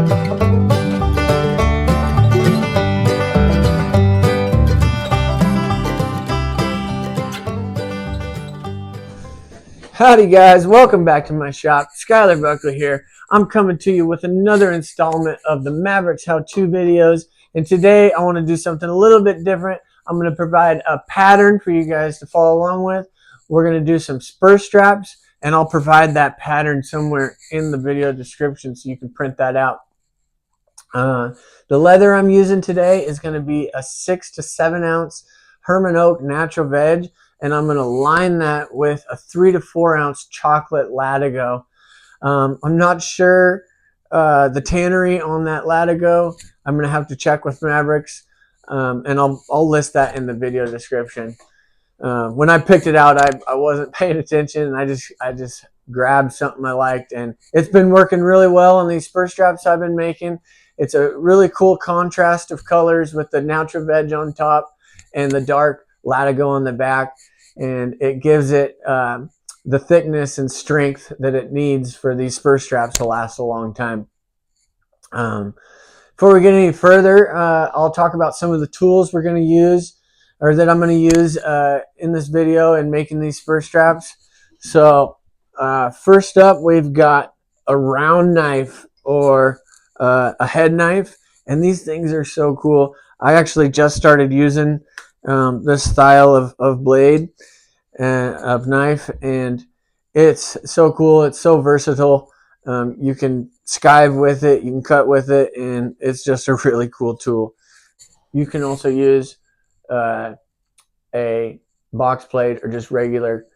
Howdy guys, welcome back to my shop. Skylar Buckley here. I'm coming to you with another installment of the Mavericks how-to videos, and today I want to do something a little bit different. I'm going to provide a pattern for you guys to follow along with. We're going to do some spur straps, and I'll provide that pattern somewhere in the video description so you can print that out. The leather I'm using today is going to be a 6 to 7 ounce Herman Oak natural veg, and I'm going to line that with a 3 to 4 ounce chocolate Latigo. I'm not sure the tannery on that Latigo. I'm going to have to check with Mavericks, and I'll list that in the video description. When I picked it out, I wasn't paying attention, and I just grabbed something I liked, and it's been working really well on these spur straps I've been making. It's a really cool contrast of colors with the natural veg on top and the dark Latigo on the back, and it gives it the thickness and strength that it needs for these spur straps to last a long time. Before we get any further, I'll talk about some of the tools we're going to use, or that I'm going to use in this video in making these spur straps. So first up, we've got a round knife or a head knife, and these things are so cool. I actually just started using this style of blade of knife, and it's so cool. It's so versatile. You can skive with it, you can cut with it, and it's just a really cool tool. You can also use a box blade or just regular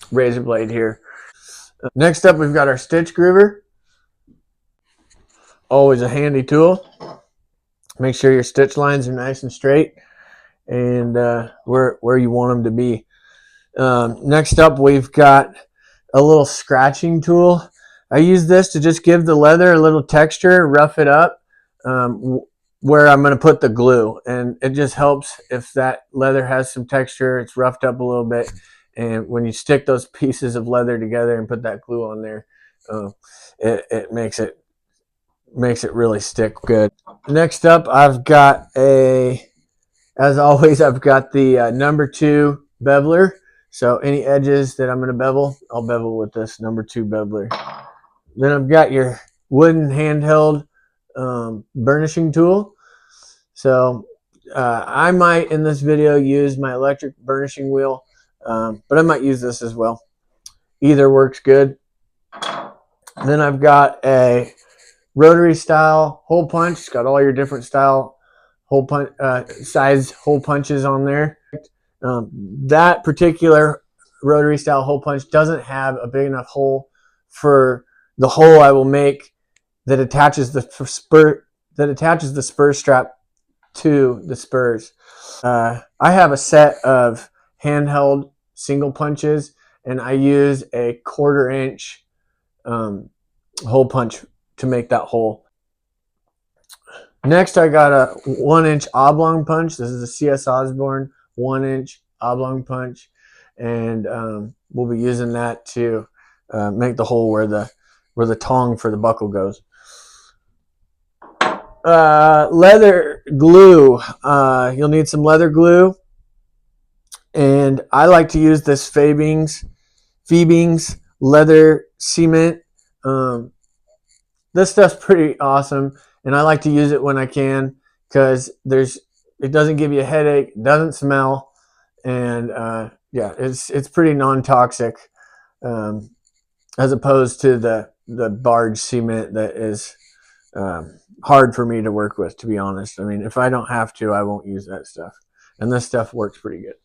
razor blade here. Next up, we've got our stitch groover. Always a handy tool. Make sure your stitch lines are nice and straight and where you want them to be. Next up, we've got a little scratching tool. I use this to just give the leather a little texture, rough it up where I'm going to put the glue. And it just helps if that leather has some texture, it's roughed up a little bit. And when you stick those pieces of leather together and put that glue on there, it makes it really stick good. Next up, I've got as always, I've got the number 2 beveler. So any edges that I'm going to bevel, I'll bevel with this number 2 beveler. Then I've got your wooden handheld burnishing tool. So I might in this video use my electric burnishing wheel, but I might use this as well. Either works good. Then I've got a rotary style hole punch. It's got all your different style hole punch size hole punches on there. That particular rotary style hole punch doesn't have a big enough hole for the hole I will make that attaches the spur strap to the spurs. I have a set of handheld single punches, and I use a 1/4 inch hole punch to make that hole. Next, I got a 1 inch oblong punch. This is a CS Osborne 1 inch oblong punch, and we'll be using that to make the hole where the tong for the buckle goes. Leather glue. You'll need some leather glue, and I like to use this Febing's leather cement. This stuff's pretty awesome, and I like to use it when I can because it doesn't give you a headache, it doesn't smell, and yeah, it's pretty non-toxic as opposed to the barge cement that is hard for me to work with, to be honest. I mean, if I don't have to, I won't use that stuff, and this stuff works pretty good.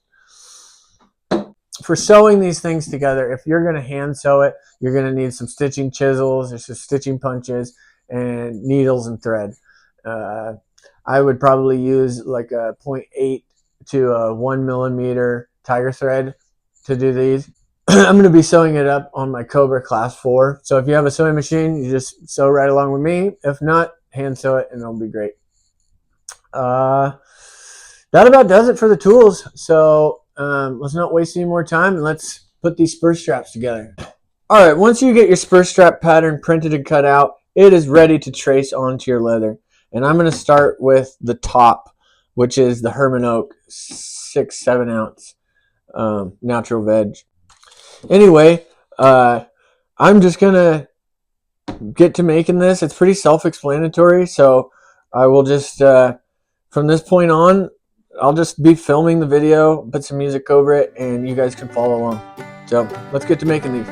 For sewing these things together, if you're going to hand sew it, you're going to need some stitching chisels or some stitching punches and needles and thread. I would probably use like a 0.8 to a 1 millimeter tiger thread to do these. I'm going to be sewing it up on my Cobra Class 4. So if you have a sewing machine, you just sew right along with me. If not, hand sew it and it'll be great. That about does it for the tools. So let's not waste any more time and let's put these spur straps together. All right, once you get your spur strap pattern printed and cut out, it is ready to trace onto your leather. And I'm going to start with the top, which is the Herman Oak 6-7 ounce natural veg. Anyway, I'm just going to get to making this. It's pretty self-explanatory, so I will just, from this point on, I'll just be filming the video, put some music over it, and you guys can follow along. So let's get to making these.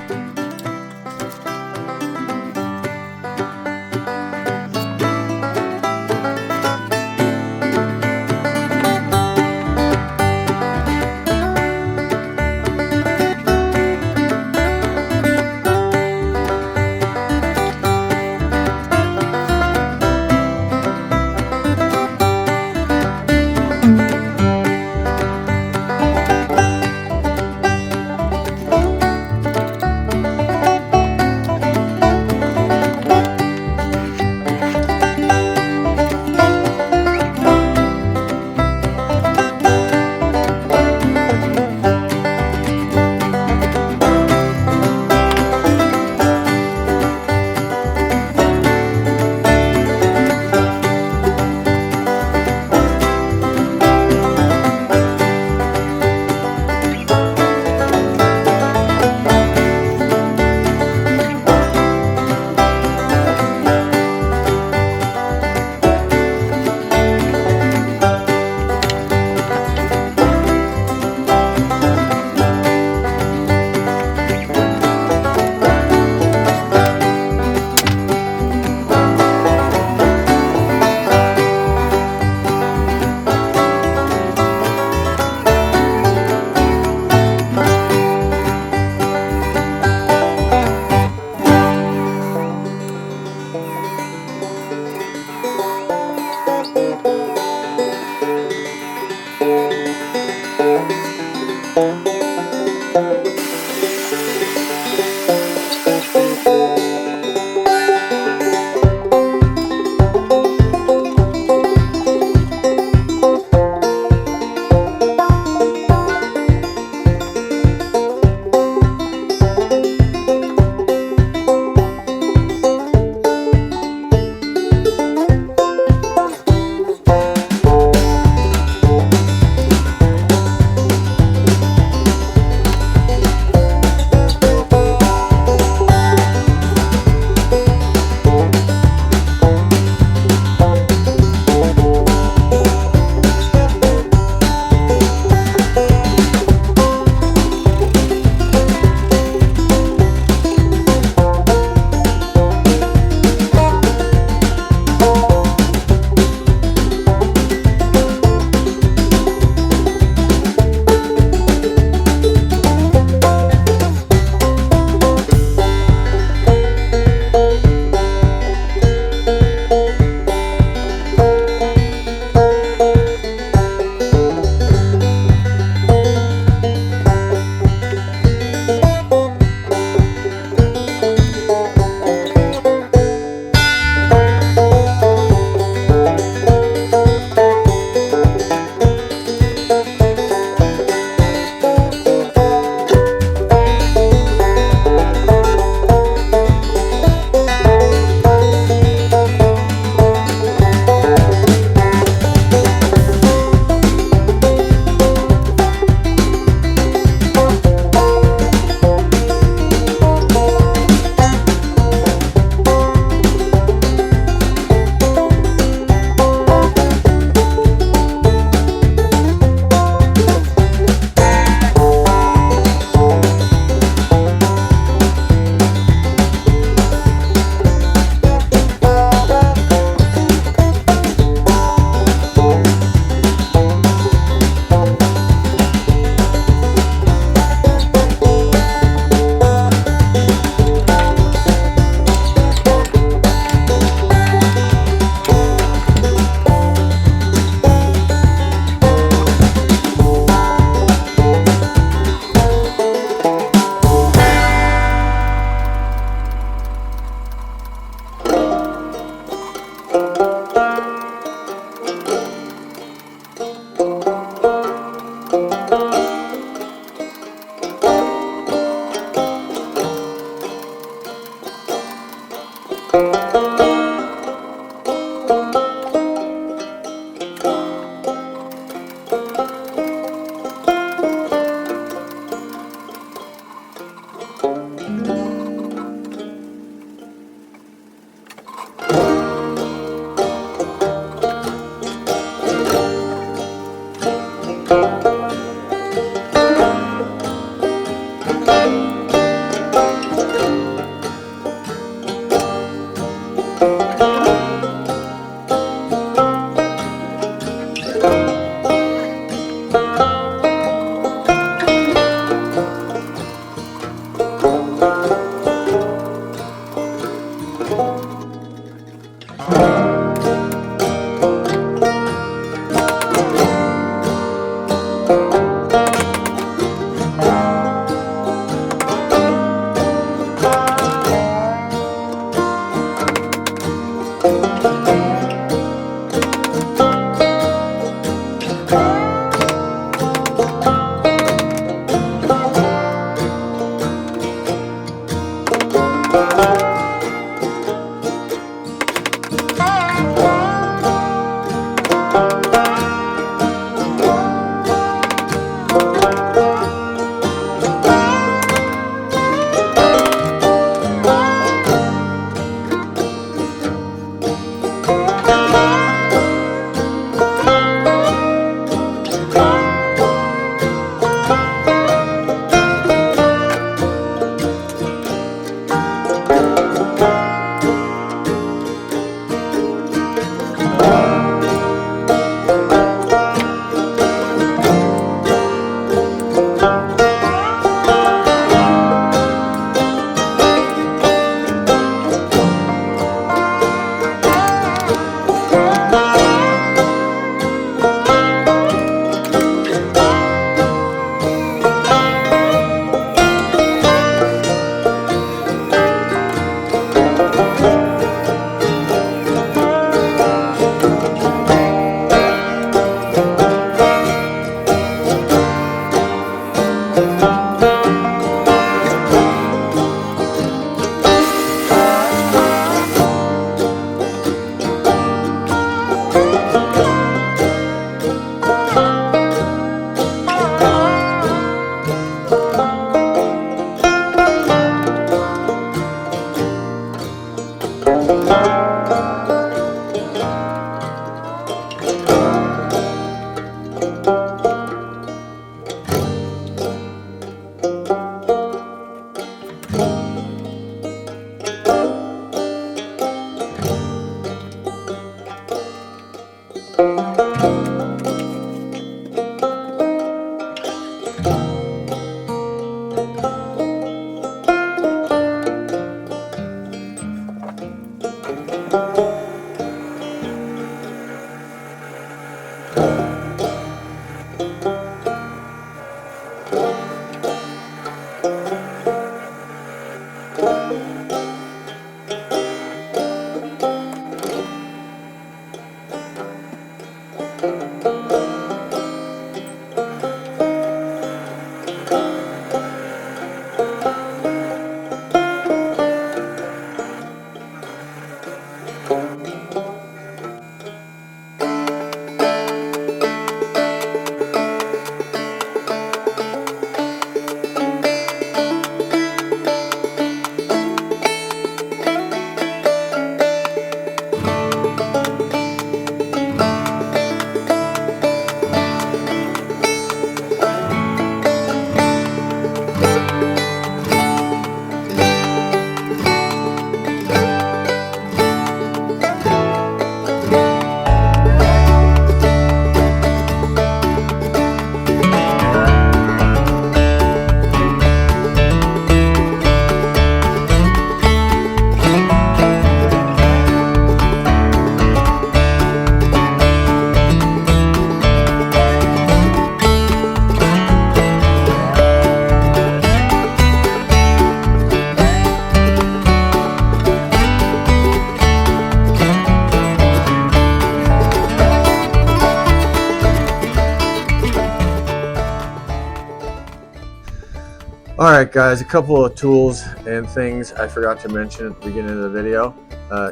Alright guys, a couple of tools and things I forgot to mention at the beginning of the video.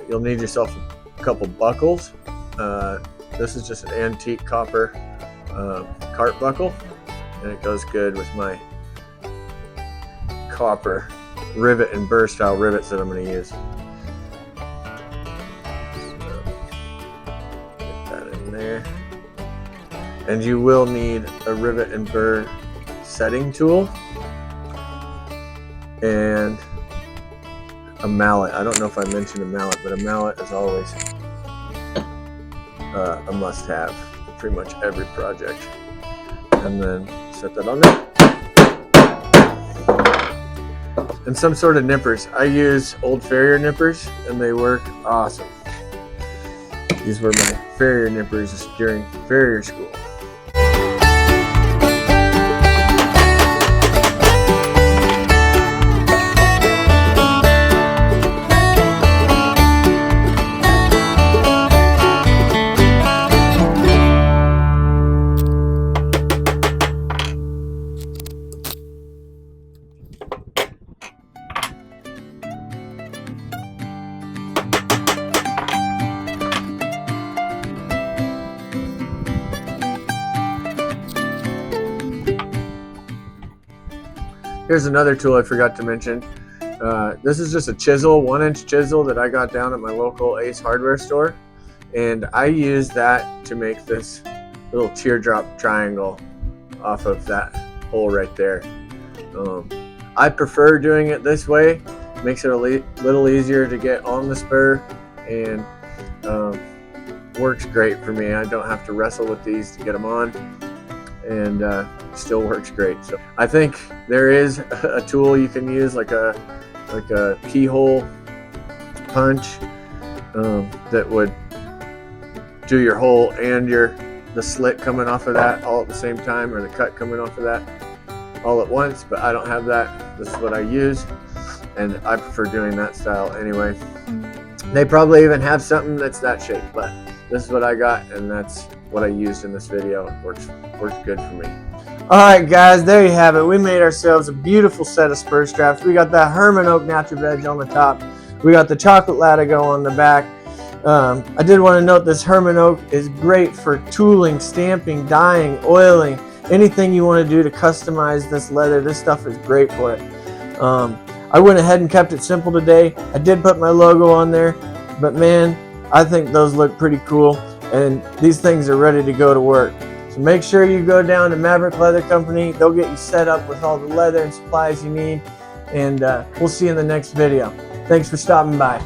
You'll need yourself a couple buckles. This is just an antique copper cart buckle, and it goes good with my copper rivet and burr style rivets that I'm going to use. So, get that in there. And you will need a rivet and burr setting tool and a mallet. I don't know if I mentioned a mallet, but a mallet is always a must-have for pretty much every project. And then set that on there. And some sort of nippers. I use old farrier nippers, and they work awesome. These were my farrier nippers during farrier school. Here's another tool I forgot to mention. This is just a chisel, 1-inch chisel that I got down at my local Ace hardware store. And I use that to make this little teardrop triangle off of that hole right there. I prefer doing it this way. It makes it a little easier to get on the spur, and works great for me. I don't have to wrestle with these to get them on, and still works great. So I think there is a tool you can use, like a keyhole punch, that would do your hole and the slit coming off of that all at the same time, or the cut coming off of that all at once, but I don't have that. This is what I use, and I prefer doing that style anyway. They probably even have something that's that shape, but this is what I got, and that's what I used in this video. It works good for me. Alright guys, there you have it. We made ourselves a beautiful set of spur straps. We got that Herman Oak natural veg on the top. We got the chocolate latigo on the back. I did want to note this Herman Oak is great for tooling, stamping, dyeing, oiling, anything you want to do to customize this leather. This stuff is great for it. I went ahead and kept it simple today. I did put my logo on there, but man, I think those look pretty cool, and these things are ready to go to work. So make sure you go down to Maverick Leather Company. They'll get you set up with all the leather and supplies you need, and we'll see you in the next video. Thanks for stopping by.